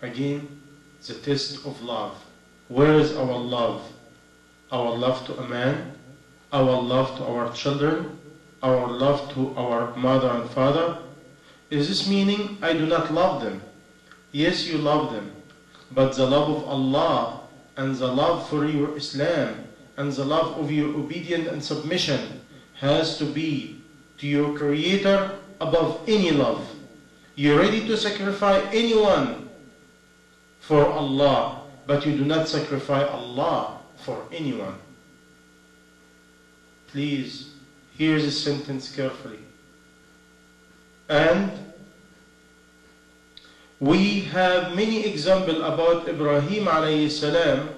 Again, the test of love. Where is our love? Our love to a man, our love to our children, our love to our mother and father? Is this meaning I do not love them? Yes, you love them, but the love of Allah and the love for your Islam and the love of your obedience and submission has to be to your Creator above any love. You're ready to sacrifice anyone for Allah, but you do not sacrifice Allah for anyone. Please hear this sentence carefully. And we have many examples about Ibrahim alayhi salam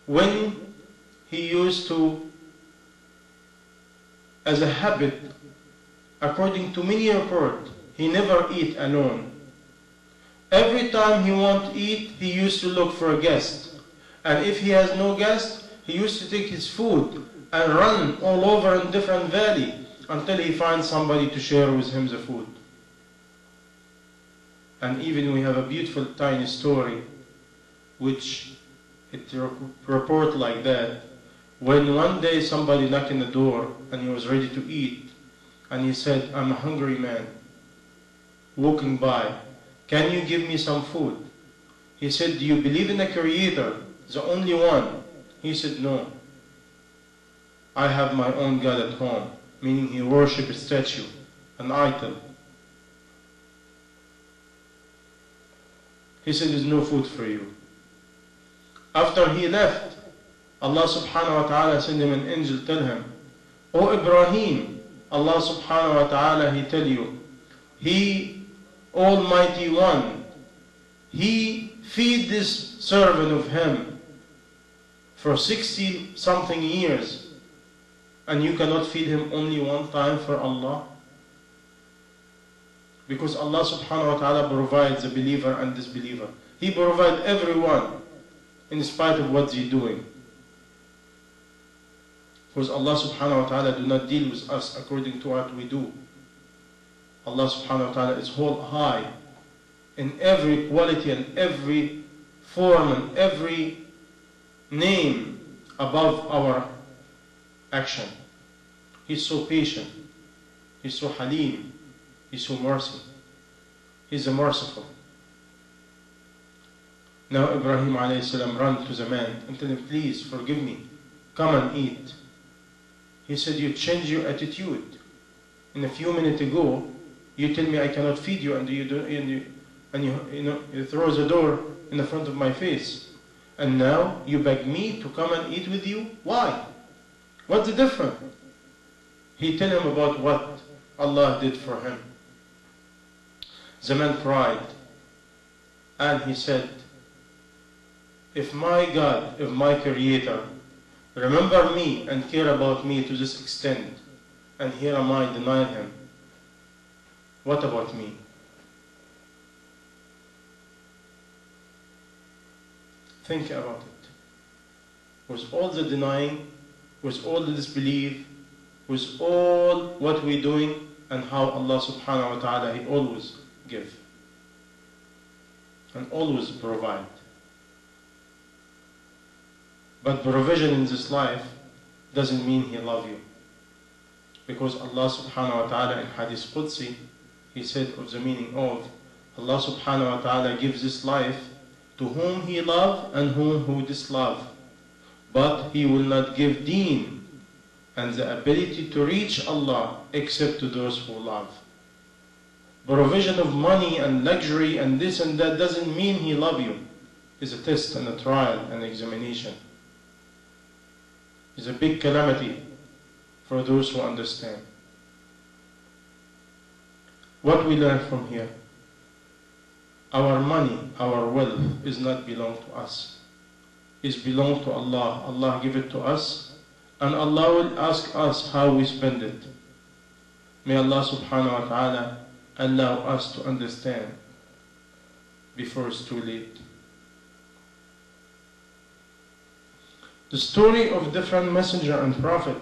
when he used to, as a habit, according to many reports, he never eat alone. Every time he want to eat, he used to look for a guest. And if he has no guest, he used to take his food and run all over in different valley until he finds somebody to share with him the food. And even we have a beautiful tiny story which it report like that. When one day somebody knocked on the door and he was ready to eat, and he said, I'm a hungry man walking by. Can you give me some food? He said, do you believe in the Creator, the only one? He said, no. I have my own God at home, meaning he worshipped a statue, an idol. He said, there's no food for you. After he left, Allah subhanahu wa ta'ala sent him an angel, tell him, O Ibrahim, Allah subhanahu wa ta'ala, he tell you, He, Almighty One, He feed this servant of Him for 60 something years, and you cannot feed him only one time for Allah? Because Allah subhanahu wa ta'ala provides the believer and disbeliever. He provides everyone in spite of what they're doing. Because Allah subhanahu wa ta'ala do not deal with us according to what we do. Allah subhanahu wa ta'ala is whole high in every quality and every form and every name above our action. He's so patient. He's so halim. He's so merciful. He's a merciful. Now Ibrahim alayhi salam ran to the man and told him, please forgive me. Come and eat. He said, you change your attitude. In a few minutes ago, you tell me I cannot feed you, and you throw the door in the front of my face. And now you beg me to come and eat with you? Why? What's the difference? He tell him about what Allah did for him. The man cried, and he said, if my God, if my Creator, remember me and care about me to this extent, and here am I denying Him, what about me? Think about it. With all the denying, with all the disbelief, with all what we're doing, and how Allah subhanahu wa ta'ala, He always give and always provide. But provision in this life doesn't mean He loves you. Because Allah subhanahu wa ta'ala in Hadith Qudsi, He said of the meaning of Allah subhanahu wa ta'ala gives this life to whom He loves and whom He dislove. But He will not give deen and the ability to reach Allah except to those who love. Provision of money and luxury and this and that doesn't mean He loves you. It's a test and a trial and examination. It's a big calamity for those who understand. What we learn from here? Our money, our wealth is not belong to us. It belongs to Allah. Allah give it to us, and Allah will ask us how we spend it. May Allah subhanahu wa ta'ala allow us to understand before it's too late. The story of different messenger and prophet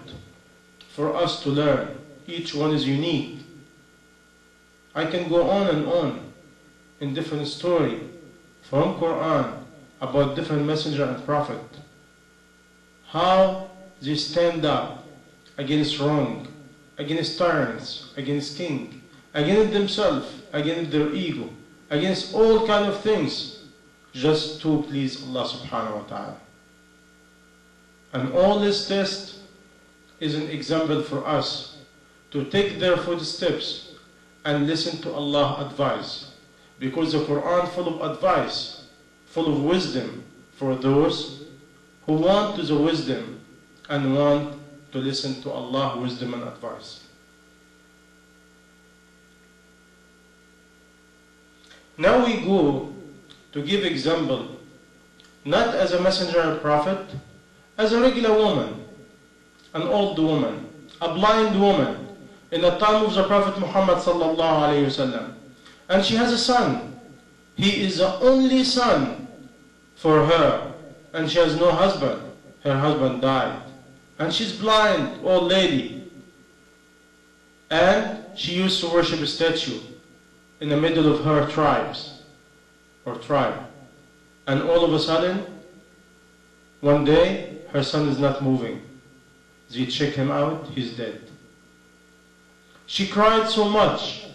for us to learn. Each one is unique. I can go on and on in different story from Quran about different messenger and prophet, how they stand up against wrong, against tyrants, against king, against themselves, against their ego, against all kind of things, just to please Allah subhanahu wa ta'ala. And all this test is an example for us to take their footsteps and listen to Allah's advice. Because the Quran full of advice, full of wisdom for those who want to the wisdom and want to listen to Allah's wisdom and advice. Now we go to give example, not as a messenger or prophet, as a regular woman, an old woman, a blind woman, in the time of the Prophet Muhammad sallallahu alayhi wasallam. And she has a son. He is the only son for her, and she has no husband. Her husband died. And she's blind, old lady. And she used to worship a statue in the middle of her tribes, or tribe. And all of a sudden, one day, her son is not moving. They check him out, he's dead. She cried so much,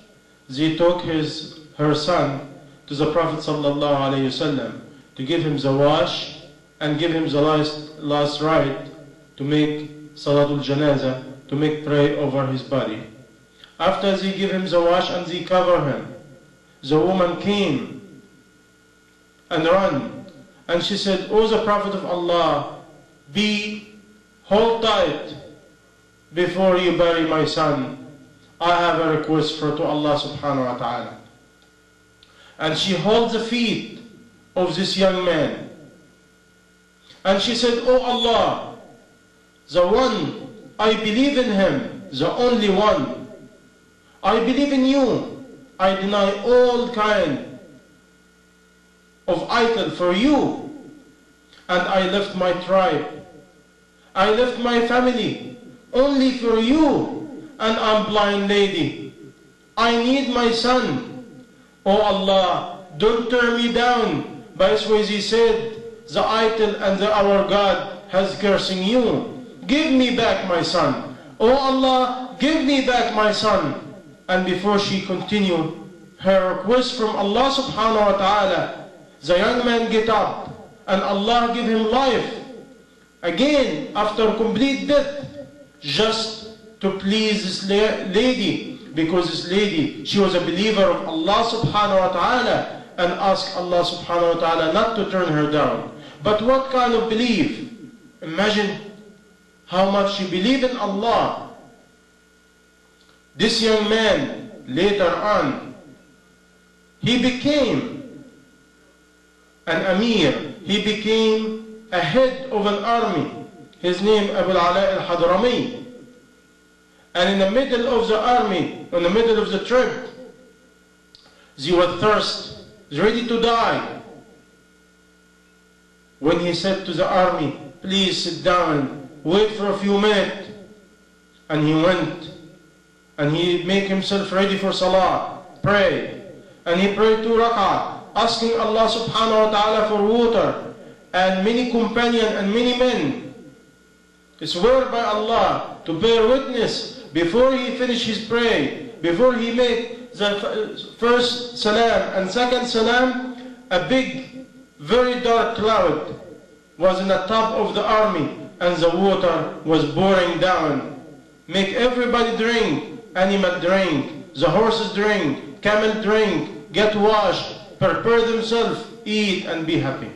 they took her son to the Prophet sallallahu alaihi wasallam to give him the wash and give him the last rite to make Salatul Janazah, to make prayer over his body. After they give him the wash and they cover him, the woman came and ran, and she said, "O the Prophet of Allah, hold tight before you bury my son. I have a request to Allah subhanahu wa ta'ala." And she holds the feet of this young man. And she said, "O Allah, the one, I believe in him, the only one. I believe in you. I deny all kind of idol for you. And I left my tribe. I left my family only for you. And I'm blind lady. I need my son. Oh Allah, don't turn me down." By this way he said, the idol and our God has cursing you. Give me back my son. Oh Allah, give me back my son. And before she continued her request from Allah subhanahu wa ta'ala, the young man get up and Allah give him life. Again, after complete death, just to please this lady, because this lady, she was a believer of Allah subhanahu wa ta'ala, and asked Allah subhanahu wa ta'ala not to turn her down. But what kind of belief? Imagine how much she believed in Allah. This young man, later on, he became an Amir. He became a head of an army. His name Abu al-Ala al-Hadrami. And in the middle of the army, in the middle of the trip, they were thirsty, ready to die. When he said to the army, "Please sit down, wait for a few minutes." And he went, and he made himself ready for salah, pray. And he prayed 2 rak'ah, asking Allah subhanahu wa ta'ala for water. And many companions and many men swear by Allah to bear witness before he finished his prayer, before he made the first salam and second salam, a big, very dark cloud was in the top of the army, and the water was pouring down. Make everybody drink, animal drink, the horses drink, camel drink, get washed, prepare themselves, eat and be happy.